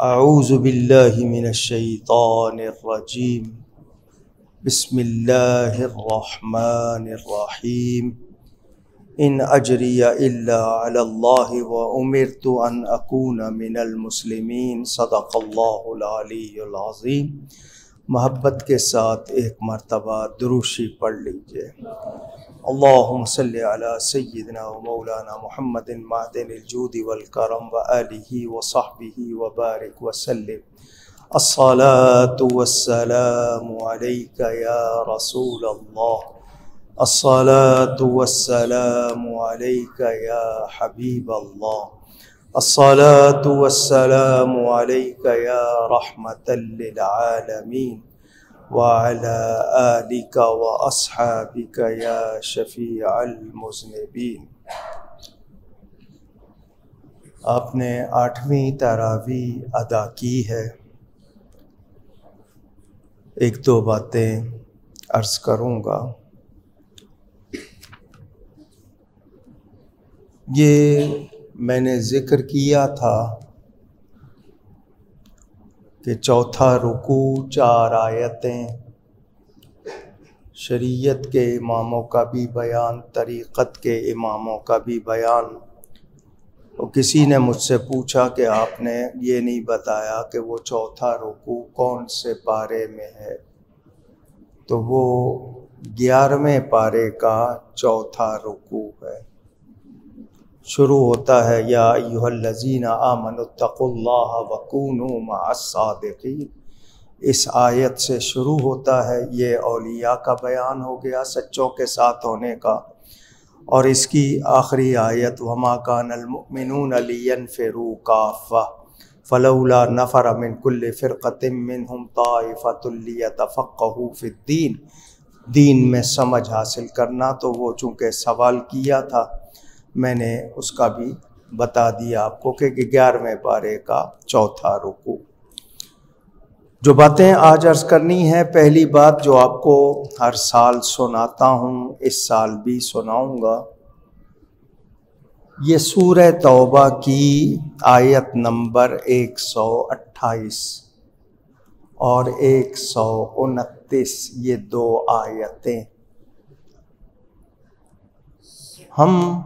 اعوذ باللہ من الشیطان الرجیم بسم اللہ الرحمن الرحیم ان اجری الا علی اللہ وامرت ان اکون من المسلمین صدق اللہ العلی العظیم۔ محبت کے ساتھ ایک مرتبہ دروشی پڑھ لیجئے۔ اللہم صلی علی سیدنا و مولانا محمد معدن الجود والکرم وآلہ وصحبہ وبارک وسلم۔ الصلاة والسلام علیک یا رسول اللہ، الصلاة والسلام علیک یا حبیب اللہ، الصلاة والسلام علیک یا رحمة للعالمین وعلى آلک واصحابک یا شفیع المذنبین۔ آپ نے 8ویں تراویح ادا کی ہے۔ ایک دو باتیں عرض کروں گا۔ یہ میں نے ذکر کیا تھا کہ چوتھا رکوع 4 آیتیں، شریعت کے اماموں کا بھی بیان، طریقت کے اماموں کا بھی بیان۔ اور کسی نے مجھ سے پوچھا کہ آپ نے یہ نہیں بتایا کہ وہ چوتھا رکوع کون سے پارے میں ہے، تو وہ 11ویں پارے کا چوتھا رکوع ہے۔ شروع ہوتا ہے یا ایھا الذین آمنوا اتقوا اللہ وکونوا مع الصادقین۔ اس آیت سے شروع ہوتا ہے۔ یہ اولیاء کا بیان ہو گیا، سچوں کے ساتھ ہونے کا۔ اور اس کی آخری آیت وما کان المؤمنون لینفروا کافۃ فلولا نفر من کل فرقۃ منہم طائفۃ لیتفقہوا فی الدین۔ دین میں سمجھ حاصل کرنا، تو وہ چونکہ سوال کیا تھا، میں نے اس کا بھی بتا دیا آپ کو کہ 11ویں پارے کا چوتھا رکوع۔ جو باتیں آج عرض کرنی ہیں، پہلی بات جو آپ کو ہر سال سناتا ہوں، اس سال بھی سناؤں گا، یہ سورہ توبہ کی آیت نمبر 128 اور 129، یہ 2 آیتیں۔ ہم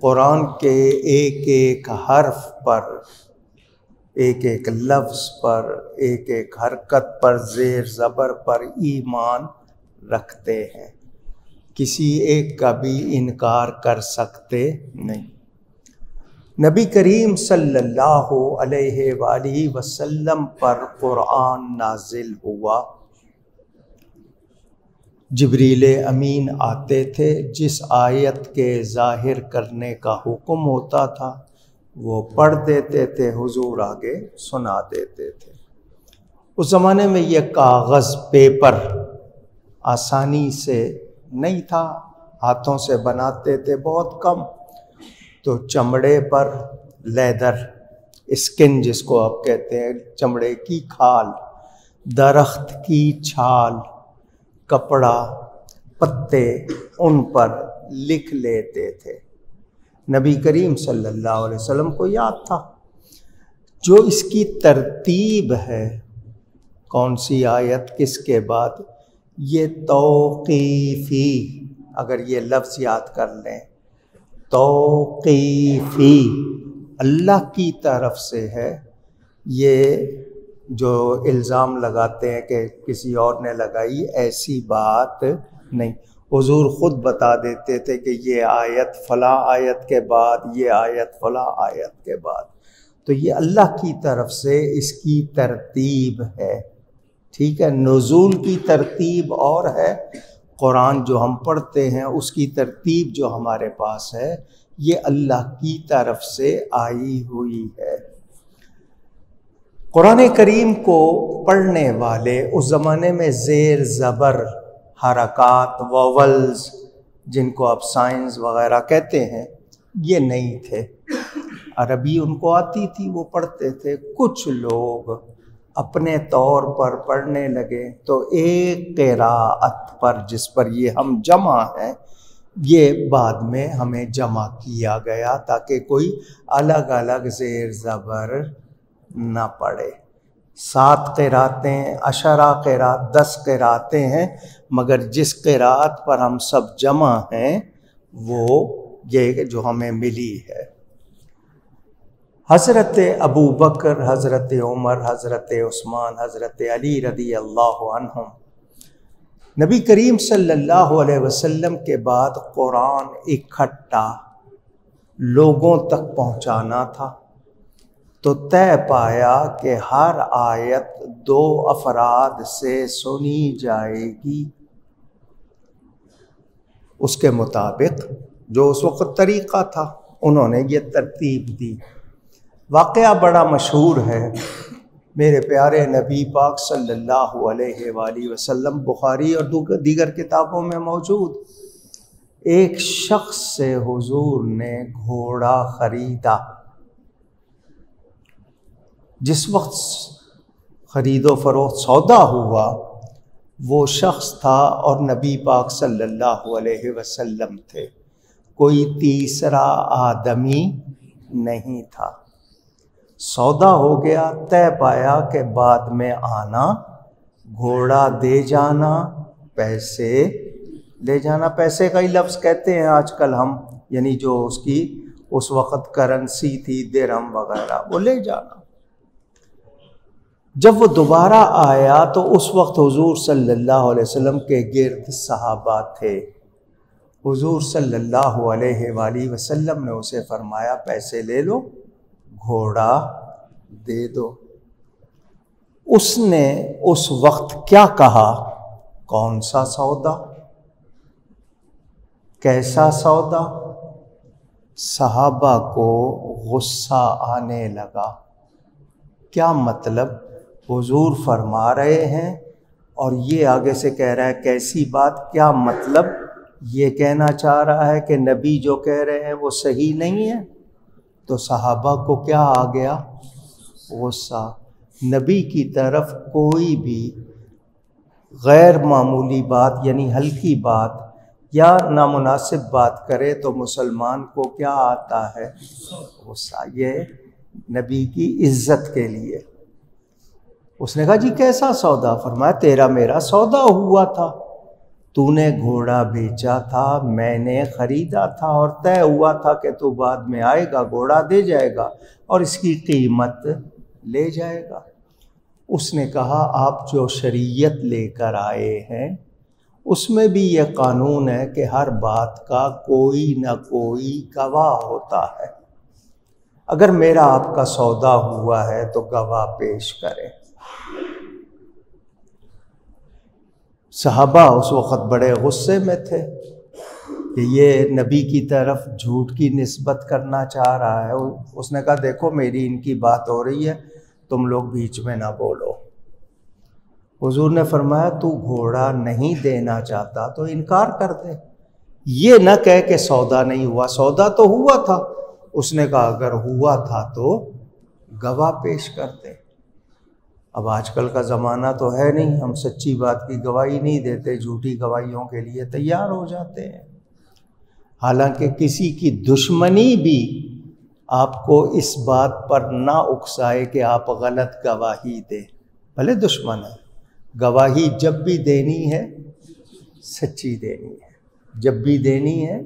قرآن کے ایک ایک حرف پر، ایک ایک لفظ پر، ایک ایک حرکت پر، زیر زبر پر ایمان رکھتے ہیں، کسی ایک کا بھی انکار کر سکتے نہیں۔ نبی کریم صلی اللہ علیہ وآلہ وسلم پر قرآن نازل ہوا، جبریل امین آتے تھے، جس آیت کے ظاہر کرنے کا حکم ہوتا تھا وہ پڑھ دیتے تھے، حضور آگے سنا دیتے تھے۔ اس زمانے میں یہ کاغذ، پیپر آسانی سے نہیں تھا، ہاتھوں سے بناتے تھے بہت کم، تو چمڑے پر لیدر، اسکن جس کو آپ کہتے ہیں، چمڑے کی کھال، درخت کی چھال، کپڑا، پتے، ان پر لکھ لیتے تھے۔ نبی کریم صلی اللہ علیہ وسلم کو یاد تھا۔ جو اس کی ترتیب ہے، کون سی آیت کس کے بعد، یہ توقیفی، اگر یہ لفظ یاد کر لیں، توقیفی اللہ کی طرف سے ہے۔ یہ جو الزام لگاتے ہیں کہ کسی اور نے لگائی، ایسی بات نہیں۔ حضور خود بتا دیتے تھے کہ یہ آیت فلاں آیت کے بعد، یہ آیت فلاں آیت کے بعد۔ تو یہ اللہ کی طرف سے اس کی ترتیب ہے، ٹھیک ہے۔ نزول کی ترتیب اور ہے، قرآن جو ہم پڑھتے ہیں اس کی ترتیب جو ہمارے پاس ہے، یہ اللہ کی طرف سے آئی ہوئی ہے۔ قرآن کریم کو پڑھنے والے اس زمانے میں زیر زبر حرکات، واولز، جن کو آپ سائنس وغیرہ کہتے ہیں، یہ نہیں تھے۔ عربی ان کو آتی تھی، وہ پڑھتے تھے۔ کچھ لوگ اپنے طور پر پڑھنے لگے، تو ایک قراءت پر، جس پر یہ ہم جمع ہیں، یہ بعد میں ہمیں جمع کیا گیا تاکہ کوئی الگ الگ زیر زبر نہ پڑھے۔ 7 قراتیں، 10 قرات، 10 قراتیں ہیں، مگر جس قرات پر ہم سب جمع ہیں وہ یہ جو ہمیں ملی ہے۔ حضرت ابو بکر، حضرت عمر، حضرت عثمان، حضرت علی رضی اللہ عنہم، نبی کریم صلی اللہ علیہ وسلم کے بعد قرآن اکٹھا لوگوں تک پہنچانا تھا، تو طے پایا کہ ہر آیت 2 افراد سے سنی جائے گی۔ اس کے مطابق جو اس وقت طریقہ تھا انہوں نے یہ ترتیب دی۔ واقعہ بڑا مشہور ہے، میرے پیارے نبی پاک صلی اللہ علیہ وآلہ وسلم، بخاری اور دیگر کتابوں میں موجود، ایک شخص سے حضور نے گھوڑا خریدا۔ جس وقت خرید و فروخت سودا ہوا وہ شخص تھا اور نبی پاک صلی اللہ علیہ وسلم تھے، کوئی تیسرا آدمی نہیں تھا۔ سودا ہو گیا، طے پایا کہ بعد میں آنا، گھوڑا دے جانا، پیسے لے جانا۔ پیسے کا ہی لفظ کہتے ہیں آج کل ہم، یعنی جو اس کی اس وقت کرنسی تھی، درہم وغیرہ، وہ لے جانا۔ جب وہ دوبارہ آیا تو اس وقت حضور صلی اللہ علیہ وسلم کے گرد صحابہ تھے۔ حضور صلی اللہ علیہ وآلہ وسلم نے اسے فرمایا پیسے لے لو، گھوڑا دے دو۔ اس نے اس وقت کیا کہا؟ کون سا سودا؟ کیسا سودا؟ صحابہ کو غصہ آنے لگا۔ کیا مطلب؟ حضور فرما رہے ہیں اور یہ آگے سے کہہ رہا ہے کیسی بات؟ کیا مطلب؟ یہ کہنا چاہ رہا ہے کہ نبی جو کہہ رہے ہیں وہ صحیح نہیں ہے۔ تو صحابہ کو کیا آ گیا؟ غصہ۔ نبی کی طرف کوئی بھی غیر معمولی بات یعنی ہلکی بات یا نامناسب بات کرے تو مسلمان کو کیا آتا ہے؟ غصہ۔ یہ نبی کی عزت کے لیے۔ اس نے کہا جی کیسا سودا؟ فرمایا تیرا میرا سودا ہوا تھا، تو نے گھوڑا بیچا تھا، میں نے خریدا تھا، اور طے ہوا تھا کہ تو بعد میں آئے گا، گھوڑا دے جائے گا اور اس کی قیمت لے جائے گا۔ اس نے کہا آپ جو شریعت لے کر آئے ہیں اس میں بھی یہ قانون ہے کہ ہر بات کا کوئی نہ کوئی گواہ ہوتا ہے۔ اگر میرا آپ کا سودا ہوا ہے تو گواہ پیش کریں۔ صحابہ اس وقت بڑے غصے میں تھے کہ یہ نبی کی طرف جھوٹ کی نسبت کرنا چاہ رہا ہے۔ اس نے کہا دیکھو میری ان کی بات ہو رہی ہے، تم لوگ بیچ میں نہ بولو۔ حضور نے فرمایا تو گھوڑا نہیں دینا چاہتا تو انکار کر دے، یہ نہ کہہ کہ سودا نہیں ہوا، سودا تو ہوا تھا۔ اس نے کہا اگر ہوا تھا تو گواہ پیش کر دے۔ اب آج کل کا زمانہ تو ہے نہیں، ہم سچی بات کی گواہی نہیں دیتے، جھوٹی گواہیوں کے لیے تیار ہو جاتے ہیں۔ حالانکہ کسی کی دشمنی بھی آپ کو اس بات پر نہ اکسائے کہ آپ غلط گواہی دیں، بھلے دشمن ہے۔ گواہی جب بھی دینی ہے سچی دینی ہے، جب بھی دینی ہے،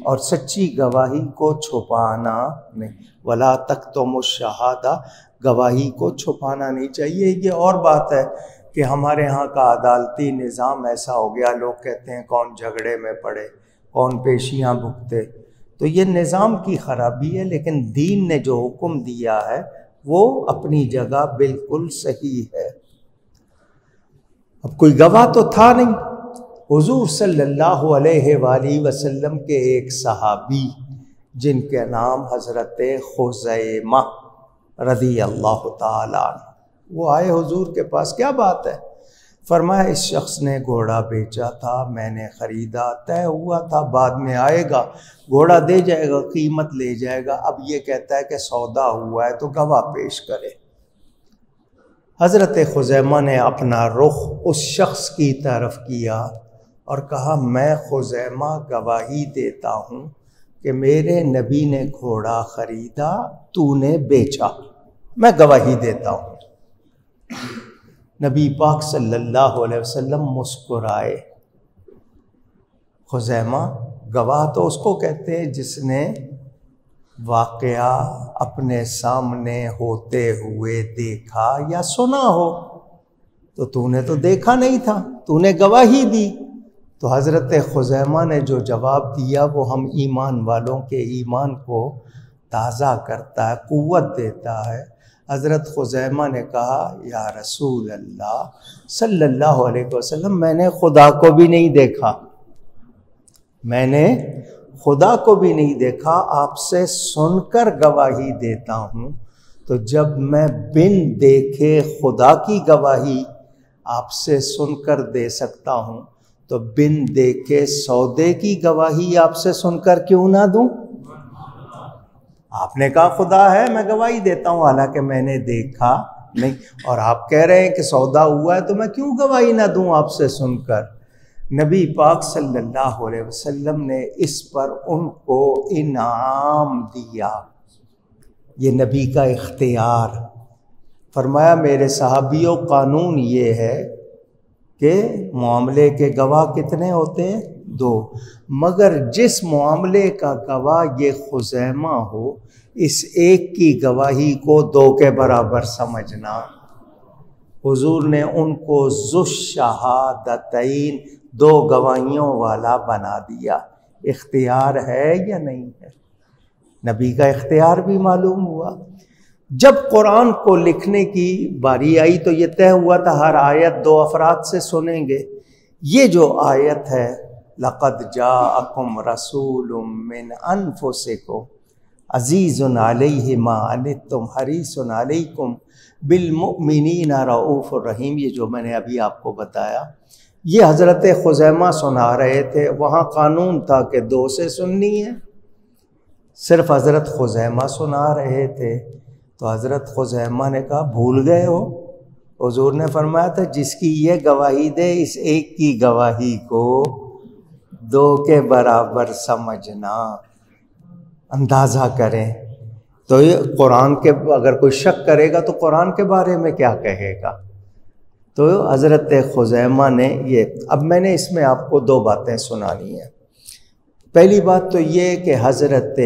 اور سچی گواہی کو چھپانا نہیں۔ ولا تکتموا الشہادہ، گواہی کو چھپانا نہیں چاہیے۔ یہ اور بات ہے کہ ہمارے ہاں کا عدالتی نظام ایسا ہو گیا، لوگ کہتے ہیں کون جھگڑے میں پڑے، کون پیشیاں بھگتے، تو یہ نظام کی خرابی ہے، لیکن دین نے جو حکم دیا ہے وہ اپنی جگہ بالکل صحیح ہے۔ اب کوئی گواہ تو تھا نہیں۔ حضور صلی اللہ علیہ وآلہ وسلم کے ایک صحابی جن کے نام حضرت خزیمہ رضی اللہ تعالیٰ عنہ، وہ آئے حضور کے پاس، کیا بات ہے؟ فرمایا اس شخص نے گھوڑا بیچا تھا، میں نے خریدا، طے ہوا تھا بعد میں آئے گا، گھوڑا دے جائے گا، قیمت لے جائے گا، اب یہ کہتا ہے کہ سودا ہوا ہے تو گواہ پیش کرے۔ حضرت خزیمہ نے اپنا رخ اس شخص کی طرف کیا اور کہا میں خزیمہ گواہی دیتا ہوں کہ میرے نبی نے گھوڑا خریدا، تو نے بیچا، میں گواہی دیتا ہوں۔ نبی پاک صلی اللہ علیہ وسلم مسکرائے۔ خزیمہ گواہ تو اس کو کہتے ہیں جس نے واقعہ اپنے سامنے ہوتے ہوئے دیکھا یا سنا ہو۔ تو نے تو دیکھا نہیں تھا، تو نے گواہی دی۔ تو حضرت خزیمہ نے جو جواب دیا وہ ہم ایمان والوں کے ایمان کو تازہ کرتا ہے، قوت دیتا ہے۔ حضرت خزیمہ نے کہا یا رسول اللہ صلی اللہ علیہ وسلم، میں نے خدا کو بھی نہیں دیکھا، میں نے خدا کو بھی نہیں دیکھا، آپ سے سن کر گواہی دیتا ہوں۔ تو جب میں بن دیکھے خدا کی گواہی آپ سے سن کر دے سکتا ہوں تو بن دیکھے سودے کی گواہی آپ سے سن کر کیوں نہ دوں؟ آپ نے کہا خدا ہے، میں گواہی دیتا ہوں، حالانکہ میں نے دیکھا نہیں، اور آپ کہہ رہے ہیں کہ سودا ہوا ہے، تو میں کیوں گواہی نہ دوں آپ سے سن کر؟ نبی پاک صلی اللہ علیہ وسلم نے اس پر ان کو انعام دیا۔ یہ نبی کا اختیار۔ فرمایا میرے صحابیوں، قانون یہ ہے کہ معاملے کے گواہ کتنے ہوتے ہیں؟ 2، مگر جس معاملے کا گواہ یہ خزیمہ ہو، اس ایک کی گواہی کو 2 کے برابر سمجھنا۔ حضور نے ان کو ذو الشہادتین، 2 گواہیوں والا بنا دیا۔ اختیار ہے یا نہیں ہے؟ نبی کا اختیار بھی معلوم ہوا۔ جب قرآن کو لکھنے کی باری آئی تو یہ طے ہوا تھا ہر آیت 2 افراد سے سنیں گے۔ یہ جو آیت ہے لَقَدْ جَاءَكُمْ رَسُولٌ مِّنْ أَنفُسِكُمْ عَزِيزٌ عَلَيْهِ مَا عَنِتُّمْ حَرِيصٌ عَلَيْكُمْ بِالْمُؤْمِنِينَ رَءُوفٌ الرحیم، یہ جو میں نے ابھی آپ کو بتایا، یہ حضرت خزیمہ سنا رہے تھے۔ وہاں قانون تھا کہ 2 سے سننی ہے، صرف حضرت خزیمہ سنا رہے تھے۔ تو حضرت خزیمہ نے کہا بھول گئے ہو؟ حضور نے فرمایا تھا جس کی یہ گواہی دے، اس ایک کی گواہی کو 2 کے برابر سمجھنا۔ اندازہ کریں تو یہ قرآن کے، اگر کوئی شک کرے گا تو قرآن کے بارے میں کیا کہے گا؟ تو حضرت خزیمہ نے یہ، اب میں نے اس میں آپ کو 2 باتیں سنانی ہیں۔ پہلی بات تو یہ کہ حضرت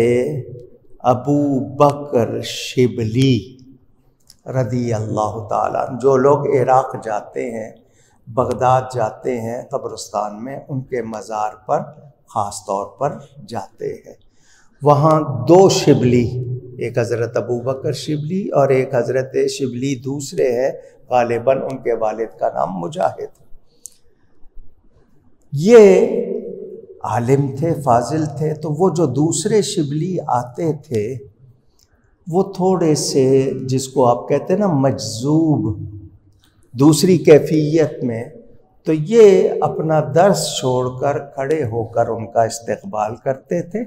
ابو بکر شبلی رضی اللہ تعالیٰ، جو لوگ عراق جاتے ہیں، بغداد جاتے ہیں قبرستان میں، ان کے مزار پر خاص طور پر جاتے ہیں۔ وہاں 2 شبلی، ایک حضرت ابو بکر شبلی اور ایک حضرت شبلی دوسرے ہیں، غالباً ان کے والد کا نام مجاہد۔ یہ عالم تھے، فاضل تھے، تو وہ جو دوسرے شبلی آتے تھے وہ تھوڑے سے، جس کو آپ کہتے ہیں نا مجذوب، دوسری کیفیت میں، تو یہ اپنا درس چھوڑ کر کھڑے ہو کر ان کا استقبال کرتے تھے،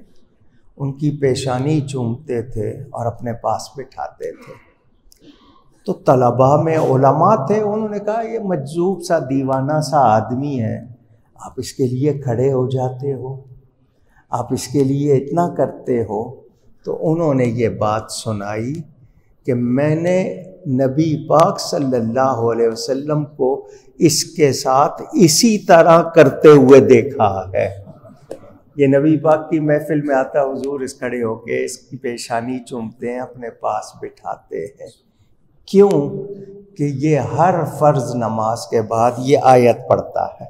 ان کی پیشانی چومتے تھے اور اپنے پاس بٹھاتے تھے۔ تو طلباء میں علماء تھے، انہوں نے کہا یہ مجذوب سا دیوانہ سا آدمی ہے، آپ اس کے لیے کھڑے ہو جاتے ہو، آپ اس کے لیے اتنا کرتے ہو۔ تو انہوں نے یہ بات سنائی کہ میں نے نبی پاک صلی اللہ علیہ وسلم کو اس کے ساتھ اسی طرح کرتے ہوئے دیکھا ہے۔ یہ نبی پاک کی محفل میں آتا، حضور اس کھڑے ہو کے اس کی پیشانی چومتے ہیں، اپنے پاس بٹھاتے ہیں۔ کیوں؟ کہ یہ ہر فرض نماز کے بعد یہ آیت پڑھتا ہے،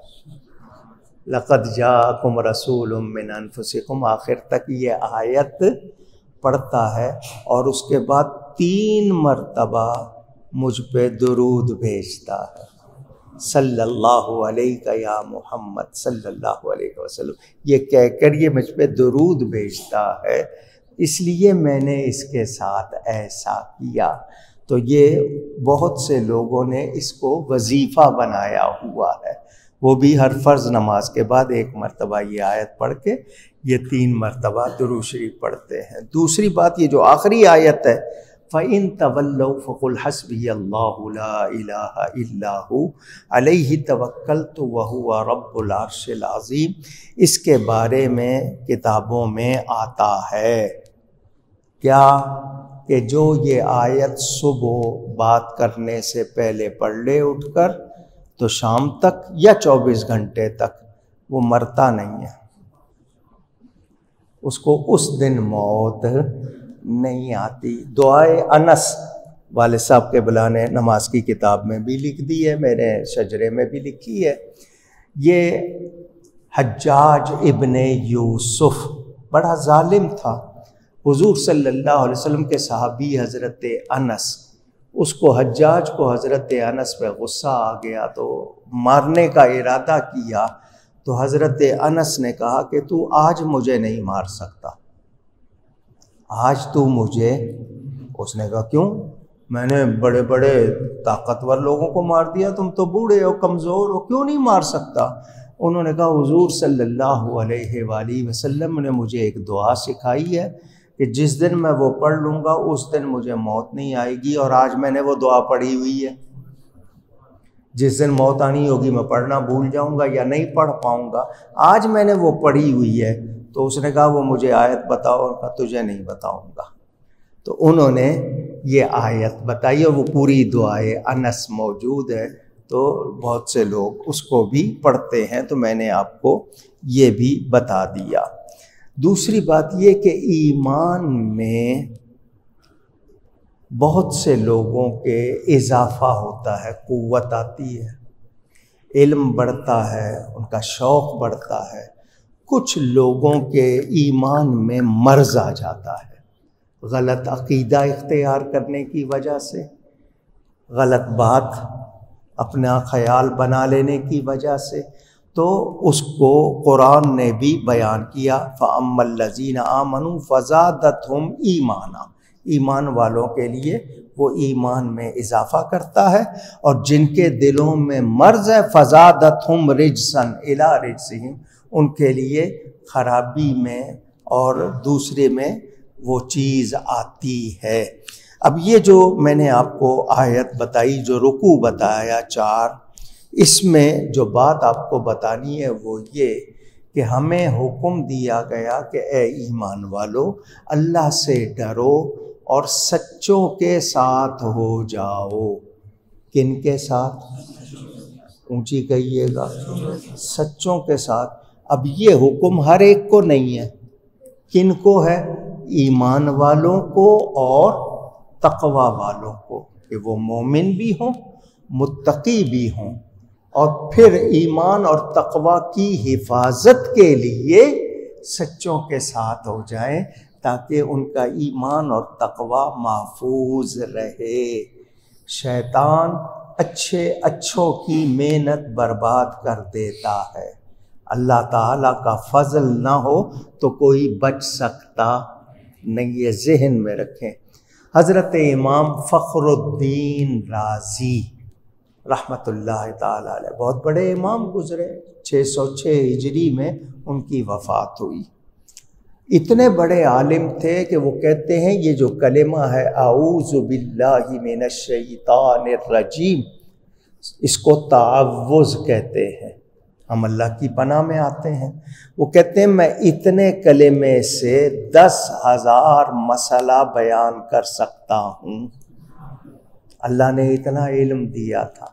لَقَدْ جَاءَكُمْ رَسُولٌ مِّنْ أَنفُسِكُمْ، آخر تک یہ آیت پڑھتا ہے، اور اس کے بعد 3 مرتبہ مجھ پہ درود بھیجتا ہے، صلی اللہ علیہ یا محمد صلی اللہ علیہ وسلم، یہ کہہ کر یہ مجھ پہ درود بھیجتا ہے، اس لیے میں نے اس کے ساتھ ایسا کیا۔ تو یہ بہت سے لوگوں نے اس کو وظیفہ بنایا ہوا ہے، وہ بھی ہر فرض نماز کے بعد 1 مرتبہ یہ آیت پڑھ کے یہ 3 مرتبہ درود شریف پڑھتے ہیں۔ دوسری بات، یہ جو آخری آیت ہے، فَإِن تَوَلَّوْا فَقُلْ حَسْبِيَ اللَّهُ لَا إِلَٰهَ إِلَّا هُوَ عَلَيْهِ تَوَكَّلْتُ وَهُوَ رَبُّ الْعَرْشِ الْعَظِيمِ، اس کے بارے میں کتابوں میں آتا ہے کیا؟ کہ جو یہ آیت صبح بات کرنے سے پہلے پڑھ لے اٹھ کر تو شام تک یا 24 گھنٹے تک وہ مرتا نہیں ہے، اس کو اس دن موت نہیں آتی۔ دعائے انس والد صاحب کے بلا نے نماز کی کتاب میں بھی لکھ دی ہے، میرے شجرے میں بھی لکھی ہے۔ یہ حجاج ابن یوسف بڑا ظالم تھا، حضور صلی اللہ علیہ وسلم کے صحابی حضرت انس، اس کو حجاج کو حضرت انس پہ غصہ آ گیا تو مارنے کا ارادہ کیا، تو حضرت انس نے کہا کہ تو آج مجھے نہیں مار سکتا، آج تو مجھے۔ اس نے کہا کیوں؟ میں نے بڑے بڑے طاقتور لوگوں کو مار دیا، تم تو بوڑھے ہو کمزور ہو، کیوں نہیں مار سکتا؟ انہوں نے کہا حضور صلی اللہ علیہ وآلہ وسلم نے مجھے ایک دعا سکھائی ہے کہ جس دن میں وہ پڑھ لوں گا اس دن مجھے موت نہیں آئے گی، اور آج میں نے وہ دعا پڑھی ہوئی ہے۔ جس دن موت آنی ہوگی میں پڑھنا بھول جاؤں گا یا نہیں پڑھ پاؤں گا، آج میں نے وہ پڑھی ہوئی ہے۔ تو اس نے کہا وہ مجھے آیت بتاؤ، اور کہا تجھے نہیں بتاؤں گا۔ تو انہوں نے یہ آیت بتائی اور وہ پوری دعائے انس موجود ہے، تو بہت سے لوگ اس کو بھی پڑھتے ہیں، تو میں نے آپ کو یہ بھی بتا دیا۔ دوسری بات یہ کہ ایمان میں بہت سے لوگوں کے اضافہ ہوتا ہے، قوت آتی ہے، علم بڑھتا ہے، ان کا شوق بڑھتا ہے۔ کچھ لوگوں کے ایمان میں مرض آ جاتا ہے، غلط عقیدہ اختیار کرنے کی وجہ سے، غلط بات اپنا خیال بنا لینے کی وجہ سے، تو اس کو قرآن نے بھی بیان کیا، فَأَمَّا الَّذِينَ آمَنُوا فَزَادَتْهُمْ إِيمَانًا، ایمان والوں کے لیے وہ ایمان میں اضافہ کرتا ہے، اور جن کے دلوں میں مرض ہے فَزَادَتْهُمْ رِجْسًا إِلَىٰ رِجْسِهِمْ، ان کے لیے خرابی میں اور دوسرے میں وہ چیز آتی ہے۔ اب یہ جو میں نے آپ کو آیت بتائی، جو رکوع بتایا 4، اس میں جو بات آپ کو بتانی ہے وہ یہ کہ ہمیں حکم دیا گیا کہ اے ایمان والو اللہ سے ڈرو اور سچوں کے ساتھ ہو جاؤ۔ کن کے ساتھ؟ اونچی کہیے گا، سچوں کے ساتھ۔ اب یہ حکم ہر ایک کو نہیں ہے، کن کو ہے؟ ایمان والوں کو اور تقوی والوں کو، کہ وہ مومن بھی ہوں، متقی بھی ہوں، اور پھر ایمان اور تقوی کی حفاظت کے لیے سچوں کے ساتھ ہو جائیں، تاکہ ان کا ایمان اور تقوی محفوظ رہے۔ شیطان اچھوں کی محنت برباد کر دیتا ہے، اللہ تعالیٰ کا فضل نہ ہو تو کوئی بچ سکتا نہیں، یہ ذہن میں رکھیں۔ حضرت امام فخر الدین رازی رحمۃ اللہ تعالیٰ علیہ بہت بڑے امام گزرے، 606 ہجری میں ان کی وفات ہوئی۔ اتنے بڑے عالم تھے کہ وہ کہتے ہیں یہ جو کلمہ ہے اعوذ باللہ من الشیطان الرجیم، اس کو تعوذ کہتے ہیں، ہم اللہ کی پناہ میں آتے ہیں۔ وہ کہتے ہیں میں اتنے کلمے سے 10,000 مسئلہ بیان کر سکتا ہوں۔ اللہ نے اتنا علم دیا تھا،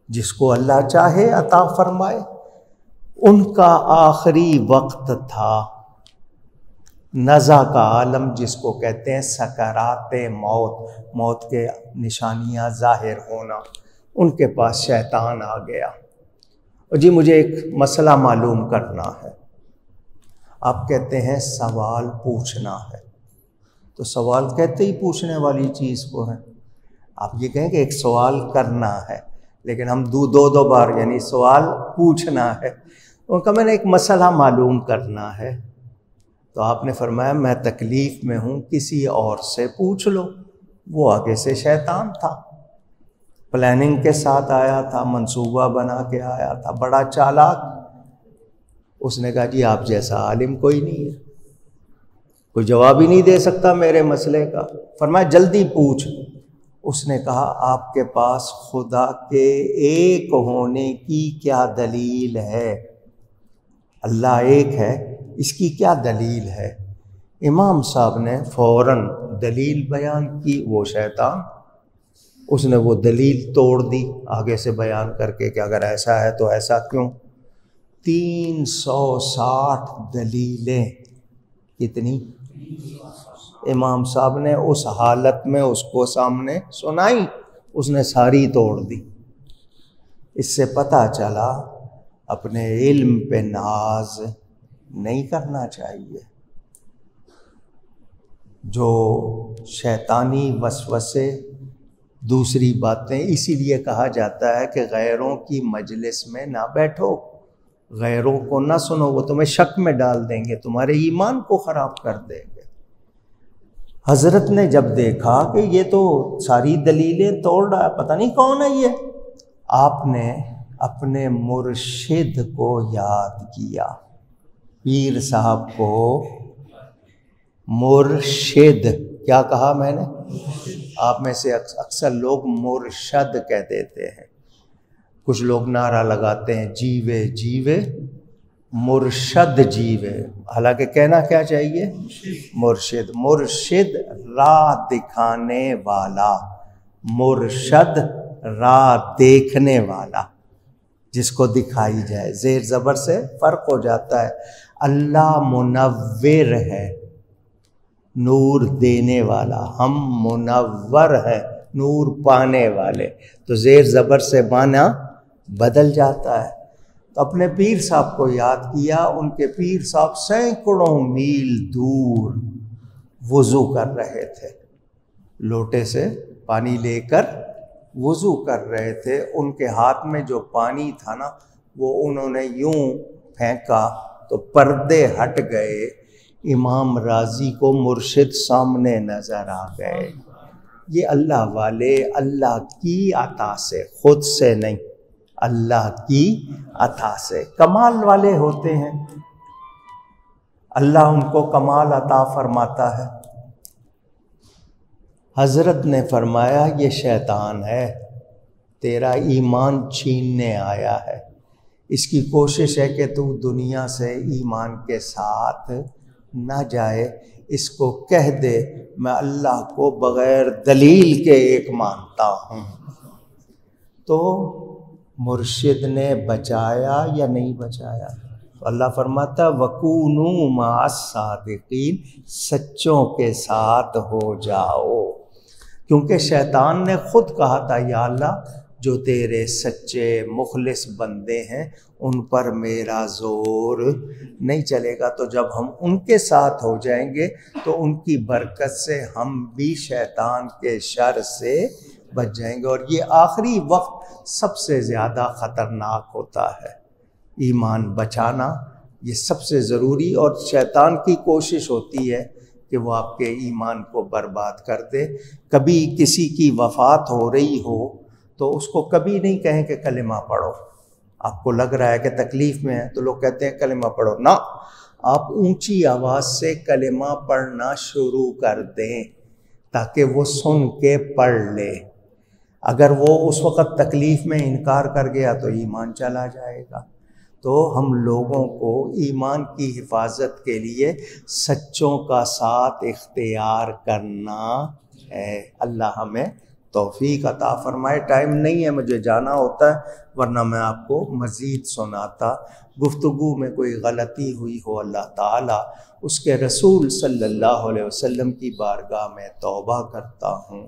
جس کو اللہ چاہے عطا فرمائے۔ ان کا آخری وقت تھا، نزع کا عالم جس کو کہتے ہیں، سکرات موت، موت کے نشانیاں ظاہر ہونا۔ ان کے پاس شیطان آ گیا، اور جی مجھے ایک مسئلہ معلوم کرنا ہے۔ آپ کہتے ہیں سوال پوچھنا ہے، تو سوال کہتے ہی پوچھنے والی چیز کو ہے۔ آپ یہ کہیں کہ ایک سوال کرنا ہے، لیکن ہم دو بار یعنی سوال پوچھنا ہے۔ ان کا میں نے ایک مسئلہ معلوم کرنا ہے، تو آپ نے فرمایا میں تکلیف میں ہوں، کسی اور سے پوچھ لو۔ وہ آگے سے شیطان تھا، پلاننگ کے ساتھ آیا تھا، منصوبہ بنا کے آیا تھا، بڑا چالاک۔ اس نے کہا جی آپ جیسا عالم کوئی نہیں ہے، کوئی جواب ہی نہیں دے سکتا میرے مسئلے کا۔ فرمایا جلدی پوچھ۔ اس نے کہا آپ کے پاس خدا کے ایک ہونے کی کیا دلیل ہے؟ اللہ ایک ہے، اس کی کیا دلیل ہے؟ امام صاحب نے فوراً دلیل بیان کی، وہ شیطان اس نے وہ دلیل توڑ دی آگے سے بیان کر کے کہ اگر ایسا ہے تو ایسا کیوں۔ 360 دلیلیں، کتنی؟ امام صاحب نے اس حالت میں اس کو سامنے سنائی، اس نے ساری توڑ دی۔ اس سے پتہ چلا اپنے علم پہ ناز نہیں کرنا چاہیے۔ جو شیطانی وسوسے، دوسری باتیں، اسی لیے کہا جاتا ہے کہ غیروں کی مجلس میں نہ بیٹھو، غیروں کو نہ سنو، وہ تمہیں شک میں ڈال دیں گے، تمہارے ایمان کو خراب کر دیں گے۔ حضرت نے جب دیکھا کہ یہ تو ساری دلیلیں توڑ رہا ہے، پتہ نہیں کون ہے یہ، آپ نے اپنے مرشد کو یاد کیا، پیر صاحب کو مرشد کیا کہا میں نے؟ آپ میں سے اکثر لوگ مرشد کہہ دیتے ہیں، کچھ لوگ نعرہ لگاتے ہیں جیوے جیوے مرشد جیوے، حالانکہ کہنا کیا چاہیے؟ مرشد۔ مرشد راہ دکھانے والا، مرشد راہ دیکھنے والا، جس کو دکھائی جائے، زیر زبر سے فرق ہو جاتا ہے۔ اللہ منور ہے، نور دینے والا، ہم منور ہیں، نور پانے والے، تو زیر زبر سے معنی بدل جاتا ہے۔ تو اپنے پیر صاحب کو یاد کیا، ان کے پیر صاحب سینکڑوں میل دور وضو کر رہے تھے، لوٹے سے پانی لے کر وضو کر رہے تھے، ان کے ہاتھ میں جو پانی تھا نا وہ انہوں نے یوں پھینکا تو پردے ہٹ گئے، امام راضی کو مرشد سامنے نظر آ گئے۔ یہ اللہ والے اللہ کی عطا سے، خود سے نہیں، اللہ کی عطا سے کمال والے ہوتے ہیں، اللہ ان کو کمال عطا فرماتا ہے۔ حضرت نے فرمایا یہ شیطان ہے، تیرا ایمان چھیننے آیا ہے، اس کی کوشش ہے کہ تو دنیا سے ایمان کے ساتھ نہ جائے، اس کو کہہ دے میں اللہ کو بغیر دلیل کے ایک مانتا ہوں۔ تو مرشد نے بچایا یا نہیں بچایا؟ اللہ فرماتا وَكُونُوا مَعَ الصَّادِقِينَ، سچوں کے ساتھ ہو جاؤ، کیونکہ شیطان نے خود کہا تھا یا اللہ جو تیرے سچے مخلص بندے ہیں ان پر میرا زور نہیں چلے گا، تو جب ہم ان کے ساتھ ہو جائیں گے تو ان کی برکت سے ہم بھی شیطان کے شر سے بچ جائیں گے۔ اور یہ آخری وقت سب سے زیادہ خطرناک ہوتا ہے، ایمان بچانا یہ سب سے ضروری، اور شیطان کی کوشش ہوتی ہے کہ وہ آپ کے ایمان کو برباد کر دے۔ کبھی کسی کی وفات ہو رہی ہو تو اس کو کبھی نہیں کہیں کہ کلمہ پڑھو، آپ کو لگ رہا ہے کہ تکلیف میں ہے تو لوگ کہتے ہیں کلمہ پڑھو، نہ، آپ اونچی آواز سے کلمہ پڑھنا شروع کر دیں تاکہ وہ سن کے پڑھ لے۔ اگر وہ اس وقت تکلیف میں انکار کر گیا تو ایمان چلا جائے گا۔ تو ہم لوگوں کو ایمان کی حفاظت کے لیے سچوں کا ساتھ اختیار کرنا ہے۔ اللہ ہمیں توفیق عطا فرمائے۔ ٹائم نہیں ہے، مجھے جانا ہوتا ہے، ورنہ میں آپ کو مزید سناتا۔ گفتگو میں کوئی غلطی ہوئی ہو اللہ تعالیٰ اس کے رسول صلی اللہ علیہ وسلم کی بارگاہ میں توبہ کرتا ہوں۔